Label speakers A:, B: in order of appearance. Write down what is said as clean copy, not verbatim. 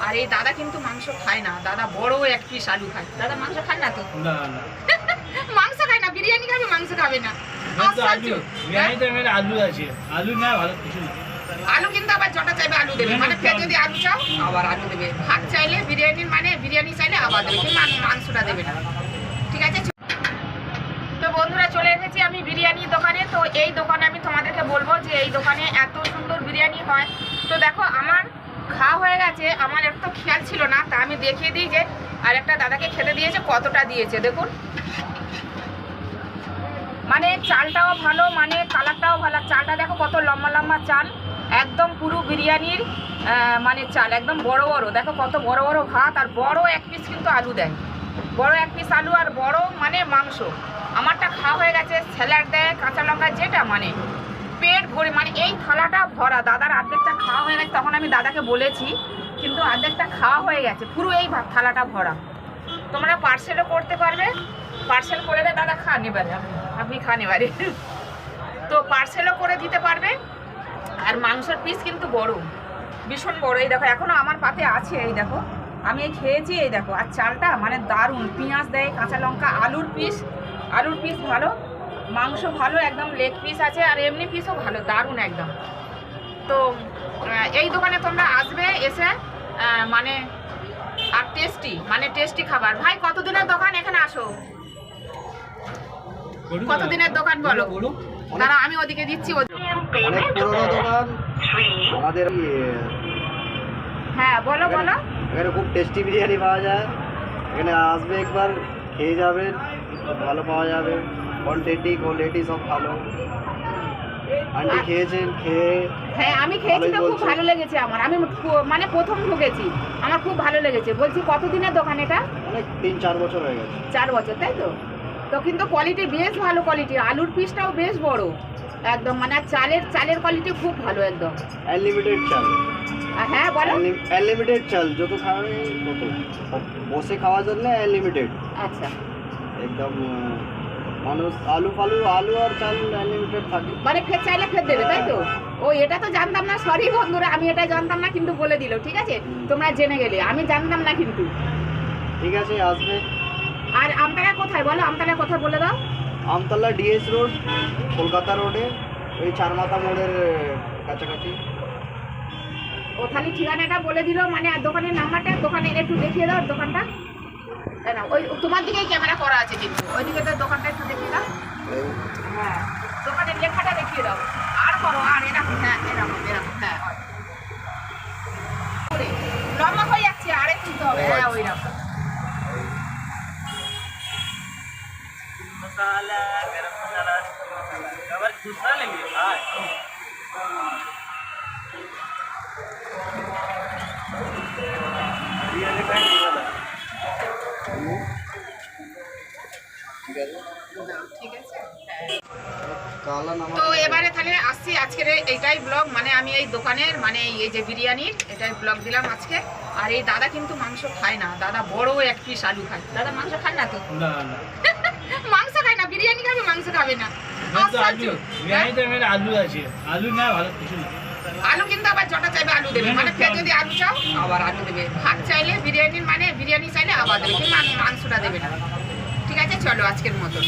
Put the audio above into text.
A: আর এই দাদা কিন্তু মাংস খায় না, দাদা বড় এক পিস আলু খায়। দাদা মাংস খায় না তো?
B: না না
A: মাংস খায় না, বিরিয়ানি খাবে, মাংস খাবে না।
B: আলু বিরিয়ানিতে মেরে আলু আছে, আলু না ভালো কিছু না।
A: আলু কিন্তু আবার যটা চাইবে আলু দেবে, মানে ফের যদি আলু চাও আবার আলু দেবে। ভাত চাইলে বিরিয়ানির মানে বিরিয়ানি চাইলে আবার দেবে, কিন্তু মাংসটা দেবে না। ঠিক আছে, তো বন্ধুরা চলে এসেছি আমি বিরিয়ানির দোকানে। তো এই দোকানে আমি তোমাদেরকে বলবো যে এই দোকানে এত সুন্দর বিরিয়ানি হয়। তো দেখো আমার খাওয়া হয়ে গেছে, আমার একটু খেয়াল ছিল না, তা আমি দেখিয়ে দিই যে আর একটা দাদাকে খেতে দিয়েছে, কতটা দিয়েছে দেখুন। মানে চালটাও ভালো, মানে কালারটাও ভালো। চালটা দেখো কত লম্বা লম্বা চাল, একদম পুরো বিরিয়ানির মানে চাল, একদম বড় বড়। দেখো কত বড় বড় ভাত, আর বড় এক পিস কিন্তু আলু দেয়, বড় এক পিস আলু আর বড় মানে মাংস। আমারটা খাওয়া হয়ে গেছে, স্যালাড দেয়, কাঁচা লঙ্কা, যেটা মানে পেট ভরে, মানে এই থালাটা ভরা। দাদার অর্ধেকটা খাওয়া হয়ে গেছে, তখন আমি দাদাকে বলেছি, কিন্তু অর্ধেকটা খাওয়া হয়ে গেছে, পুরো এই থালাটা ভরা। তোমরা পার্সেলও করতে পারবে, পার্সেল করে দেয় দাদা, খান এবারে আপনি খান এবারে। তো পার্সেলও করে দিতে পারবে। আর মাংসের পিস কিন্তু বড়, ভীষণ বড়। এই দেখো এখনও আমার পাতে আছে, এই দেখো আমি এই খেয়েছি, এই দেখো। আর চালটা মানে দারুণ, পেঁয়াজ দেয়, কাঁচা লঙ্কা, আলুর পিস ভালো, মাংস ভালো, একদম লেগ পিস আছে, আর এমনি পিসও ভালো, দারুণ একদম। তো এই দোকানে তোমরা আসবে, এসে মানে আর টেস্টি খাবার। ভাই কতদিনের দোকান, এখানে আসো। কতদিনের দোকান বলো? দাঁড়া আমি ওদিকে দিচ্ছি।
C: অনেক পুরনো দোকান আমাদের।
A: হ্যাঁ বলো বলো।
C: এখানে খুব টেস্টি বিরিয়ানি পাওয়া যায়, এখানে আসবে একবার, খেয়ে যাবেন, ভালো পাওয়া যাবে। কোয়ালিটি সব ভালো। আন্টি খেয়েছেন?
A: হ্যাঁ আমি খেয়েছি, তো খুব ভালো লেগেছে আমার। আমি মানে প্রথম ঢুকেছি, আমার খুব ভালো লেগেছে। বলছি কতদিনের দোকান এটা?
C: অনেক 3-4 বছর হয়ে গেছে।
A: 4 বছর, তাই তো? তো কিন্তু কোয়ালিটি বেশ ভালো কোয়ালিটি, আলুর পিসটাও বেশ বড় একদম, মানে চালের কোয়ালিটি খুব ভালো একদম।
C: আনলিমিটেড চাল।
A: হ্যাঁ বলো।
C: আনলিমিটেড চাল, যত খাবে তত, বসে খাওয়ার জন্য আনলিমিটেড।
A: আচ্ছা,
C: একদম মানুষ আলু আর চাল আনলিমিটেড থাকে,
A: মানে ফের চাইলে ফের দেবে, তাই তো? ও এটা তো জানতাম না, সরি বন্ধুরা, আমি এটা জানতাম না, কিন্তু বলে দিল। ঠিক আছে, তোমরা জেনে গেলে, আমি জানতাম না কিন্তু।
C: ঠিক আছে, আসবে।
A: আর আমতলা কোথায় বলো, আমতলা কোথায় বলে দাও।
C: আমতলা ডিএস রোড, কলকাতা রোডে, ওই চারমাথা মোড়ের কাছাকাছি।
A: ও তাহলে ঠিকানাটা বলে দিল, মানে আর দোকানের নাম্বারটা, দোকানে একটু দেখিয়ে দাও দোকানটা। না ওই তোমার দিকেই ক্যামেরা করা আছে, কিন্তু ওইদিকে তো দোকানটা একটু দেখিয়ে দাও। হ্যাঁ দোকানের লেখাটা দেখিয়ে দাও, আর করো, আর এরকম, হ্যাঁ এরকম হ্যাঁ লম্বা হয়ে যাচ্ছে, আরে তুলতে হবে। হ্যাঁ ওই রকম
B: मसाला गरम मसाला कवर दूसरा लेंगे। हाँ
A: ঠিক আছে।
C: তো
A: এবারে তাহলে আসছি আজকের এইটাই ব্লগ, মানে আমি এই দোকানের মানে এই যে বিরিয়ানির এটাই ব্লগ দিলাম আজকে। আর এই দাদা কিন্তু মাংস খায় না, দাদা বড় এক পিস আলু খায়। দাদা মাংস খায় না তো?
B: না না
A: মাংস খায় না, বিরিয়ানি খাবে, মাংস খাবে না।
B: আলু বিরিয়ানিতে মেরে আলু আছে, আলু না ভালো কিছু না।
A: আলু কিন্তু আবার যটা চাইবে আলু দেবে, মানে ফের যদি আলু চাও আবার আলু দেবে। ভাত চাইলে বিরিয়ানির মানে বিরিয়ানি চাইলে আবার দেবে, কিন্তু মাংসটা দেবে না। ঠিক আছে, চলো আজকের মতো।